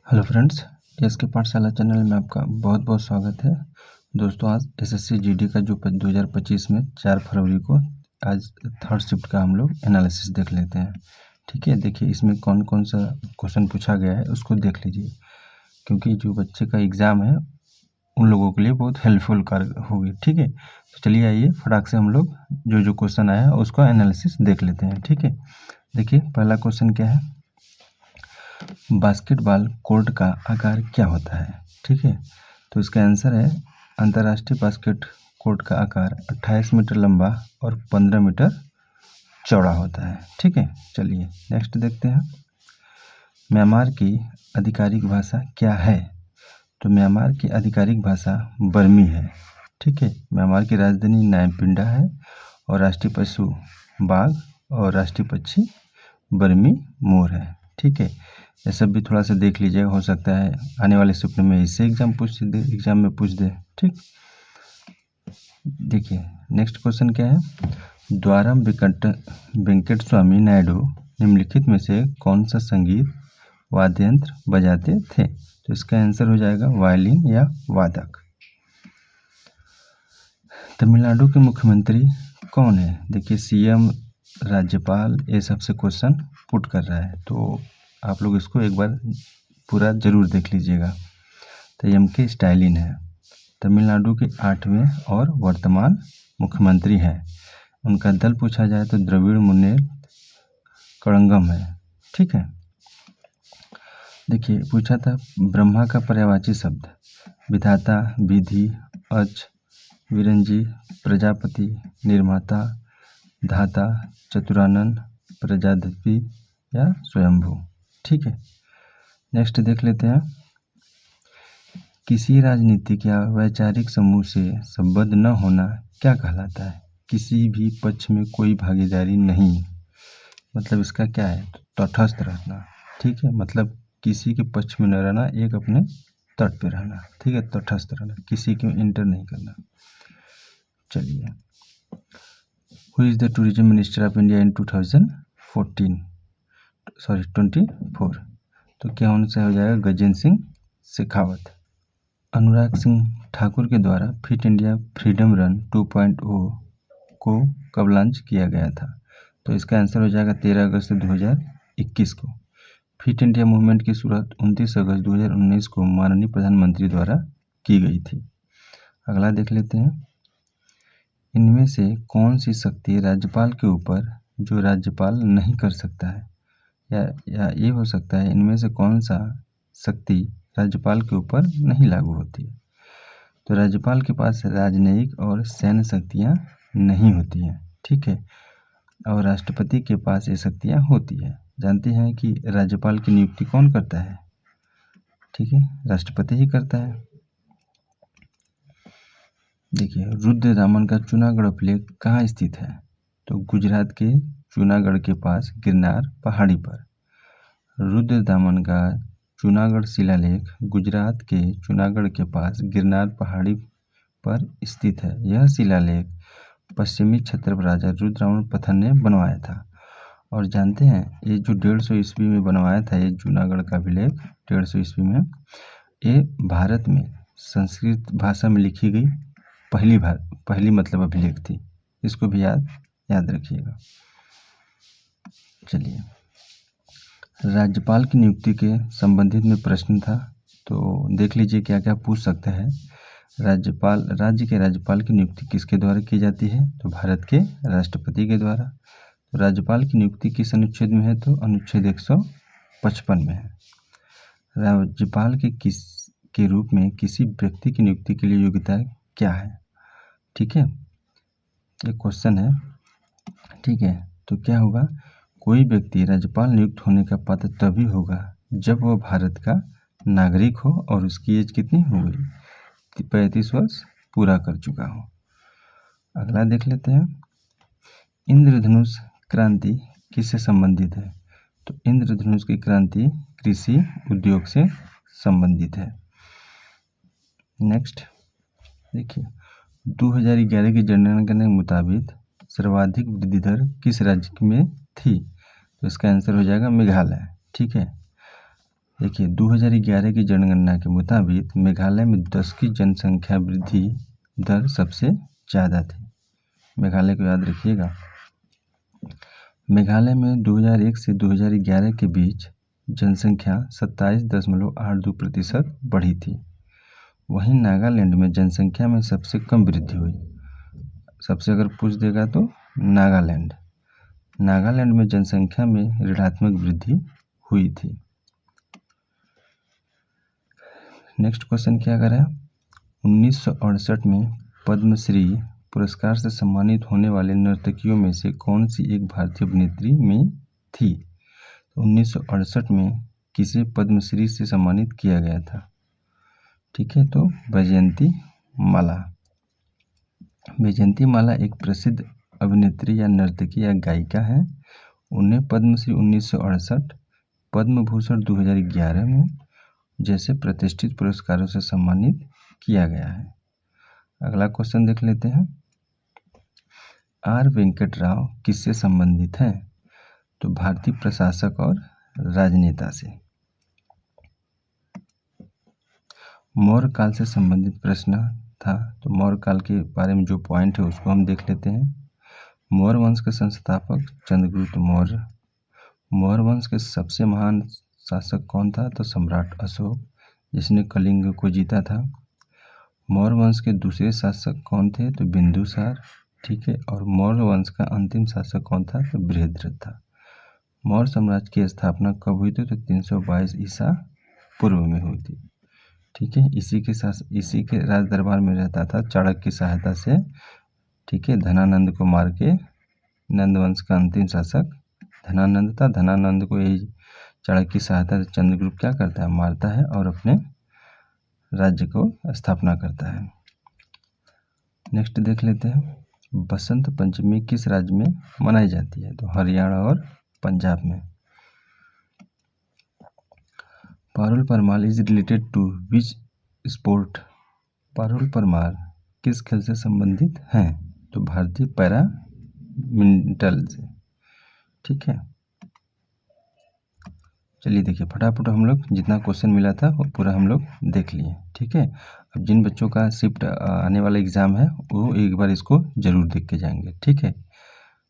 Hello friends, SK पाठशाला channel में आपका बहुत बहुत स्वागत है। दोस्तों, आज एसएससी जीडी का जो 2025 में 4 फरवरी को आज थर्ड शिफ्ट का हम लोग एनालिसिस देख लेते हैं। ठीक है, देखिए इसमें कौन कौन सा क्वेश्चन पूछा गया है उसको देख लीजिए, क्योंकि जो बच्चे का एग्ज़ाम है उन लोगों के लिए बहुत हेल्पफुल होगी। ठीक है, तो चलिए आइए फटाक से हम लोग जो क्वेश्चन आया है उसका एनालिसिस देख लेते हैं। ठीक है, देखिए पहला क्वेश्चन क्या है, बास्केटबॉल कोर्ट का आकार क्या होता है। ठीक है, तो इसका आंसर है अंतर्राष्ट्रीय बास्केट कोर्ट का आकार 28 मीटर लंबा और 15 मीटर चौड़ा होता है। ठीक है, चलिए नेक्स्ट देखते हैं, म्यांमार की आधिकारिक भाषा क्या है। तो म्यांमार की आधिकारिक भाषा बर्मी है। ठीक है, म्यांमार की राजधानी नायपिंडा है और राष्ट्रीय पशु बाघ और राष्ट्रीय पक्षी बर्मी मोर है। ठीक है, ये सब भी थोड़ा सा देख लीजिएगा, हो सकता है आने वाले शिफ्ट में इससे एग्जाम में पूछ दे। ठीक, देखिए नेक्स्ट क्वेश्चन क्या है, द्वारम वेंकट स्वामी नायडू निम्नलिखित में से कौन सा संगीत वाद्य यंत्र बजाते थे। तो इसका आंसर हो जाएगा वायलिन या वादक। तमिलनाडु के मुख्यमंत्री कौन है। देखिए सीएम, राज्यपाल, ये सबसे क्वेश्चन पुट कर रहा है, तो आप लोग इसको एक बार पूरा जरूर देख लीजिएगा। तो एमके स्टालिन है, तमिलनाडु के 8वें और वर्तमान मुख्यमंत्री हैं। उनका दल पूछा जाए तो द्रविड़ मुन्नेत्र कड़ंगम है। ठीक है, देखिए पूछा था ब्रह्मा का पर्यायवाची शब्द, विधाता, विधि, अच, विरंजी, प्रजापति, निर्माता, धाता, चतुरानन, प्रजापति या स्वयंभू। ठीक है, नेक्स्ट देख लेते हैं, किसी राजनीतिक या वैचारिक समूह से संबद्ध न होना क्या कहलाता है। किसी भी पक्ष में कोई भागीदारी नहीं, मतलब इसका क्या है, तटस्थ रहना। ठीक है, मतलब किसी के पक्ष में न रहना, एक अपने तट पे रहना। ठीक है, तटस्थ रहना, किसी के इंटर नहीं करना। चलिए, who is the tourism minister of India in 24। तो क्या उनसे हो जाएगा गजेंद्र सिंह शेखावत। अनुराग सिंह ठाकुर के द्वारा फिट इंडिया फ्रीडम रन 2.0 को कब लॉन्च किया गया था। तो इसका आंसर हो जाएगा 13 अगस्त 2021 को। फिट इंडिया मूवमेंट की शुरुआत 29 अगस्त 2019 को माननीय प्रधानमंत्री द्वारा की गई थी। अगला देख लेते हैं, इनमें से कौन सी शक्ति राज्यपाल के ऊपर जो राज्यपाल नहीं कर सकता है, या ये हो सकता है इनमें से कौन सा शक्ति राज्यपाल के ऊपर नहीं लागू होती है। तो राज्यपाल के पास राजनयिक और सैन्य शक्तियाँ नहीं होती हैं। ठीक है, और राष्ट्रपति के पास ये शक्तियाँ होती है। जानते हैं कि राज्यपाल की नियुक्ति कौन करता है। ठीक है, राष्ट्रपति ही करता है। देखिए रुद्रदामन का जूनागढ़ अभिलेख कहाँ स्थित है। तो गुजरात के जूनागढ़ के पास गिरनार पहाड़ी पर। रुद्रदामन का जूनागढ़ शिलालेख गुजरात के जूनागढ़ के पास गिरनार पहाड़ी पर स्थित है। यह शिलालेख पश्चिमी क्षत्रप राजा रुद्रदामन प्रथम ने बनवाया था। और जानते हैं ये जो 150 ईस्वी में बनवाया था, ये जूनागढ़ का अभिलेख 150 ईस्वी में, ये भारत में संस्कृत भाषा में लिखी गई पहली मतलब अभिलेख थी। इसको भी याद रखिएगा। चलिए, राज्यपाल की नियुक्ति के संबंधित में प्रश्न था, तो देख लीजिए क्या क्या पूछ सकता है। राज्य के राज्यपाल की नियुक्ति किसके द्वारा की जाती है। तो भारत के राष्ट्रपति के द्वारा। तो राज्यपाल की नियुक्ति किस अनुच्छेद में है। तो अनुच्छेद 155 में है। राज्यपाल के रूप में किसी व्यक्ति की नियुक्ति के लिए योग्यता क्या है। ठीक है, ये क्वेश्चन है। ठीक है, तो क्या होगा, कोई व्यक्ति राज्यपाल नियुक्त होने का पात्र तभी होगा जब वह भारत का नागरिक हो और उसकी एज कितनी हो गई, 35 वर्ष पूरा कर चुका हो। अगला देख लेते हैं, इंद्रधनुष क्रांति किससे संबंधित है। तो इंद्रधनुष की क्रांति कृषि उद्योग से संबंधित है। नेक्स्ट देखिए, 2011 की जनगणना के मुताबिक सर्वाधिक वृद्धि दर किस राज्य में थी। तो इसका आंसर हो जाएगा मेघालय। ठीक है, देखिए 2011 की जनगणना के मुताबिक मेघालय में 10 की जनसंख्या वृद्धि दर सबसे ज़्यादा थी। मेघालय को याद रखिएगा। मेघालय में 2001 से 2011 के बीच जनसंख्या 27.82% बढ़ी थी। वहीं नागालैंड में जनसंख्या में सबसे कम वृद्धि हुई। सबसे अगर पूछ देगा तो नागालैंड में जनसंख्या में ऋणात्मक वृद्धि हुई थी। नेक्स्ट क्वेश्चन क्या करें, 1968 में पद्मश्री पुरस्कार से सम्मानित होने वाले नर्तकियों में से कौन सी एक भारतीय अभिनेत्री में थी। 1968 में किसे पद्मश्री से सम्मानित किया गया था। ठीक है, तो वैजयंती माला। वैजयंती माला एक प्रसिद्ध अभिनेत्री या नर्तकी या गायिका है। उन्हें पद्मश्री 1968, पद्म भूषण 2011 में जैसे प्रतिष्ठित पुरस्कारों से सम्मानित किया गया है। अगला क्वेश्चन देख लेते हैं, आर वेंकट राव किससे संबंधित हैं। तो भारतीय प्रशासक और राजनेता से। मौर्य काल से संबंधित प्रश्न था, तो मौर्य काल के बारे में जो पॉइंट है उसको हम देख लेते हैं। मौर्य वंश के संस्थापक चंद्रगुप्त मौर्य। मौर्य वंश के सबसे महान शासक कौन था, तो सम्राट अशोक, जिसने कलिंग को जीता था। मौर्य वंश के दूसरे शासक कौन थे, तो बिंदुसार। ठीक है, और मौर्य वंश का अंतिम शासक कौन था, तो बृहद्रथ था। मौर्य साम्राज्य की स्थापना कब हुई थी, तो 322 ईसा पूर्व में हुई थी। ठीक है, इसी के राज दरबार में रहता था चाणक्य की सहायता से। ठीक है, धनानंद को मार के नंद वंश का अंतिम शासक धनानंद था। धनानंद को यही चाणक्य की सहायता से चंद्रगुप्त क्या करता है, मारता है और अपने राज्य को स्थापना करता है। नेक्स्ट देख लेते हैं, बसंत पंचमी किस राज्य में मनाई जाती है, तो हरियाणा और पंजाब में। Parul Parmar is related to which sport. Parul Parmar किस खेल से संबंधित हैं, तो भारतीय पैरामिंटल से। ठीक है, चलिए देखिए फटाफट हम लोग जितना क्वेश्चन मिला था वो पूरा हम लोग देख लिए। ठीक है, अब जिन बच्चों का शिफ्ट आने वाला एग्ज़ाम है वो एक बार इसको ज़रूर देख के जाएंगे। ठीक है,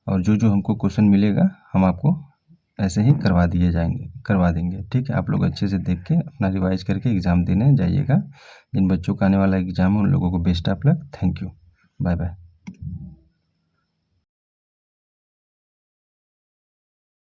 और जो हमको क्वेश्चन मिलेगा हम आपको ऐसे ही करवा देंगे। ठीक है, आप लोग अच्छे से देख के अपना रिवाइज करके एग्ज़ाम देने जाइएगा। जिन बच्चों का आने वाला एग्ज़ाम है उन लोगों को best of luck. Thank you, bye bye.